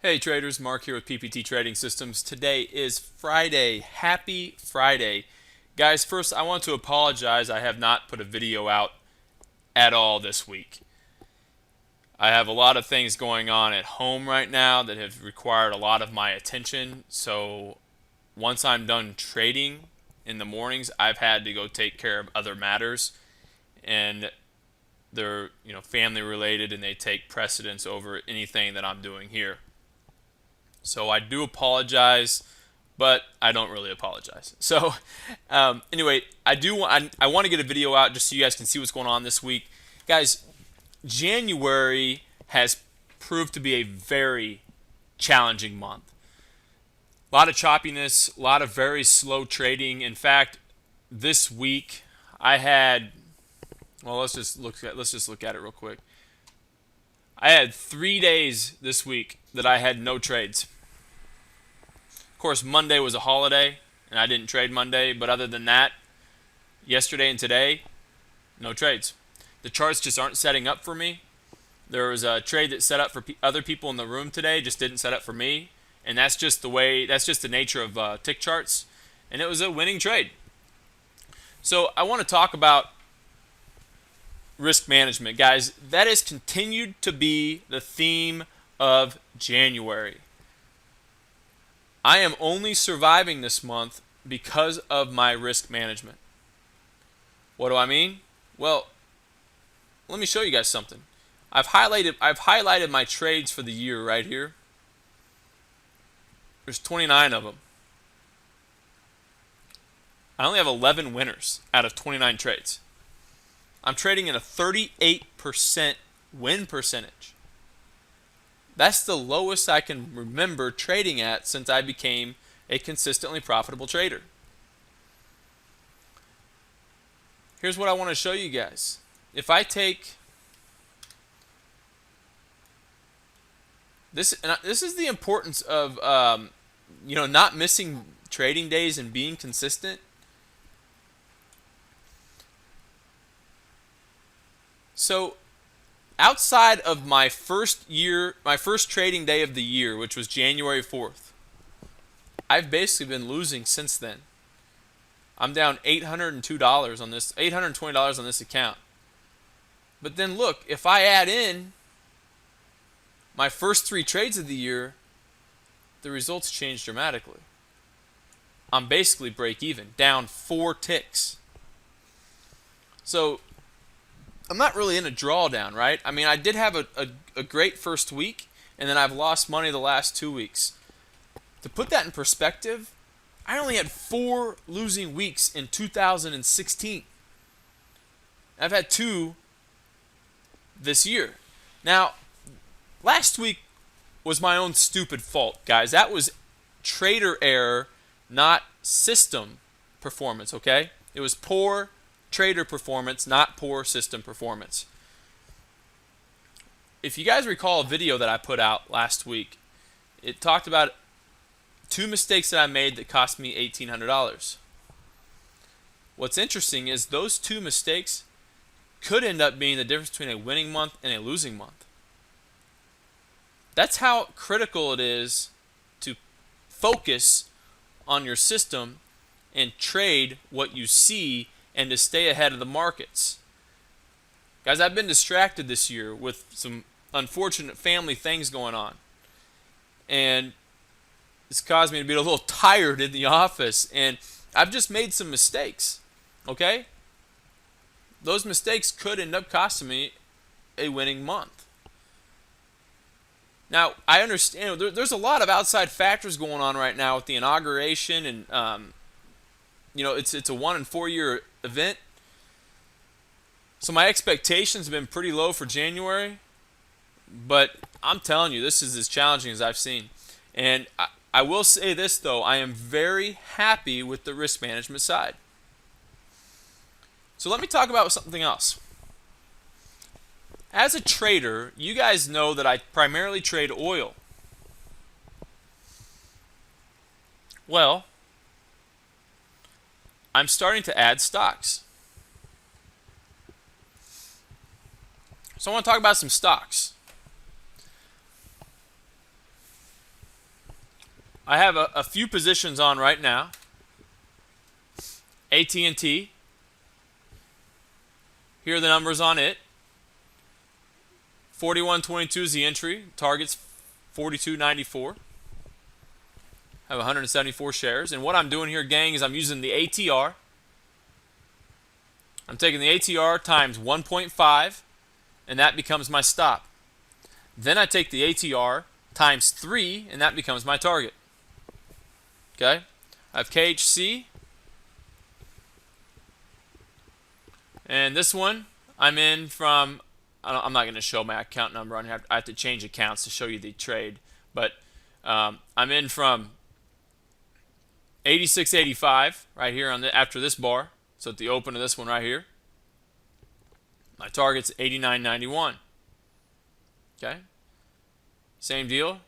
Hey traders, Mark here with PPT Trading Systems. Today is Friday. Happy Friday. Guys, first I want to apologize. I have not put a video out at all this week. I have a lot of things going on at home right now that have required a lot of my attention. So once I'm done trading in the mornings, I've had to go take care of other matters. And they're family related, and they take precedence over anything that I'm doing here. So I do apologize, but I don't really apologize. So anyway, I want to get a video out just so you guys can see what's going on this week. Guys, January has proved to be a very challenging month. A lot of choppiness, a lot of very slow trading. In fact, this week I had, well, let's just look at it real quick. I had 3 days this week that I had no trades. Of course, Monday was a holiday, and I didn't trade Monday. But other than that, yesterday and today, no trades. The charts just aren't setting up for me. There was a trade that set up for other people in the room today, just didn't set up for me. And that's just the nature of tick charts. And it was a winning trade. So I want to talk about risk management, guys. That has continued to be the theme of January. I am only surviving this month because of my risk management. What do I mean? Well, let me show you guys something. I've highlighted my trades for the year right here. There's 29 of them. I only have 11 winners out of 29 trades. I'm trading in a 38% win percentage. That's the lowest I can remember trading at since I became a consistently profitable trader. Here's what I want to show you guys. If I take this, and this is the importance of not missing trading days and being consistent. So outside of my first trading day of the year, which was January 4th, I've basically been losing since then. I'm down $802 on this, $820 on this account. But then look, if I add in my first 3 trades of the year, the results change dramatically. I'm basically break even, down 4 ticks. So I'm not really in a drawdown, right? I mean, I did have a great first week, and then I've lost money the last 2 weeks. To put that in perspective, I only had 4 losing weeks in 2016. I've had 2 this year. Now, last week was my own stupid fault, guys. That was trader error, not system performance, okay? It was poor trader performance, not poor system performance. If you guys recall a video that I put out last week, it talked about 2 mistakes that I made that cost me $1,800. What's interesting is those 2 mistakes could end up being the difference between a winning month and a losing month. That's how critical it is to focus on your system and trade what you see and to stay ahead of the markets. Guys, I've been distracted this year with some unfortunate family things going on. And it's caused me to be a little tired in the office. And I've just made some mistakes. Okay? Those mistakes could end up costing me a winning month. Now, I understand there's a lot of outside factors going on right now with the inauguration, and it's a 1 in 4 year event. So my expectations have been pretty low for January, but I'm telling you, this is as challenging as I've seen. And I will say this though, I am very happy with the risk management side. So let me talk about something else. As a trader, you guys know that I primarily trade oil. Well, I'm starting to add stocks. So I want to talk about some stocks. I have a few positions on right now. AT&T. Here are the numbers on it. 41.22 is the entry. Target's 42.94. I have 174 shares. And what I'm doing here, gang, is I'm using the ATR. I'm taking the ATR times 1.5, and that becomes my stop. Then I take the ATR times 3, and that becomes my target. Okay? I have KHC. And this one, I'm in from, I'm not going to show my account number on here. I have to change accounts to show you the trade. But I'm in from 86.85 right here on after this bar. So at the open of this one right here. My target's 89.91. Okay? Same deal.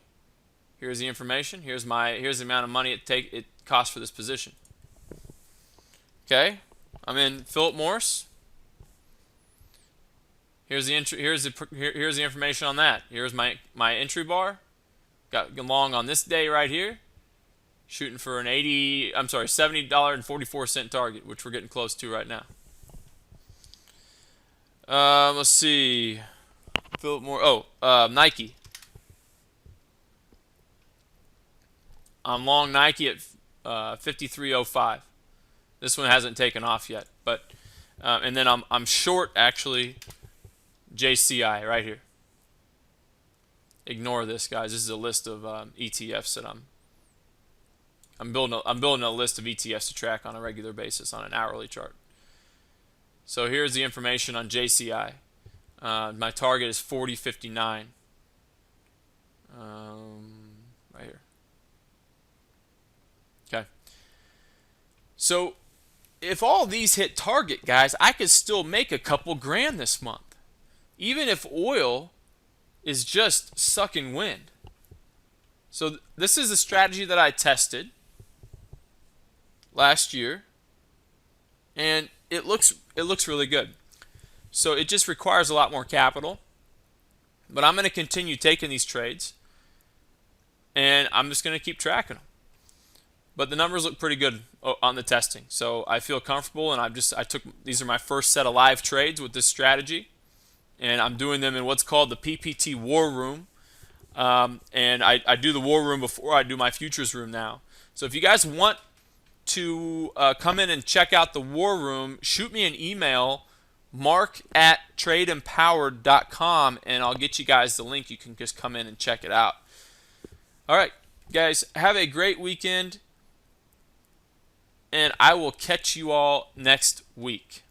Here's the information. Here's the amount of money it costs for this position. Okay? I'm in Philip Morris. Here's the information on that. Here's my entry bar. Got long on this day right here. Shooting for an $70.44 target, which we're getting close to right now. Let's see. Philip Morris. Nike. I'm long Nike at 53.05. This one hasn't taken off yet, but and then I'm short actually JCI right here. Ignore this, guys. This is a list of ETFs that I'm building a list of ETFs to track on a regular basis on an hourly chart. So here's the information on JCI. My target is 40.59. Right here. Okay. So if all these hit target, guys, I could still make a couple grand this month, even if oil is just sucking wind. So this is a strategy that I tested last year, and it looks really good. So it just requires a lot more capital, but I'm going to continue taking these trades, and I'm just going to keep tracking them. But the numbers look pretty good on the testing, so I feel comfortable. And these are my first set of live trades with this strategy, and I'm doing them in what's called the PPT War Room. And I do the War Room before I do my futures room now. So if you guys want to come in and check out the War Room, shoot me an email, mark@tradeempowered.com, and I'll get you guys the link. You can just come in and check it out. All right, guys, have a great weekend, and I will catch you all next week.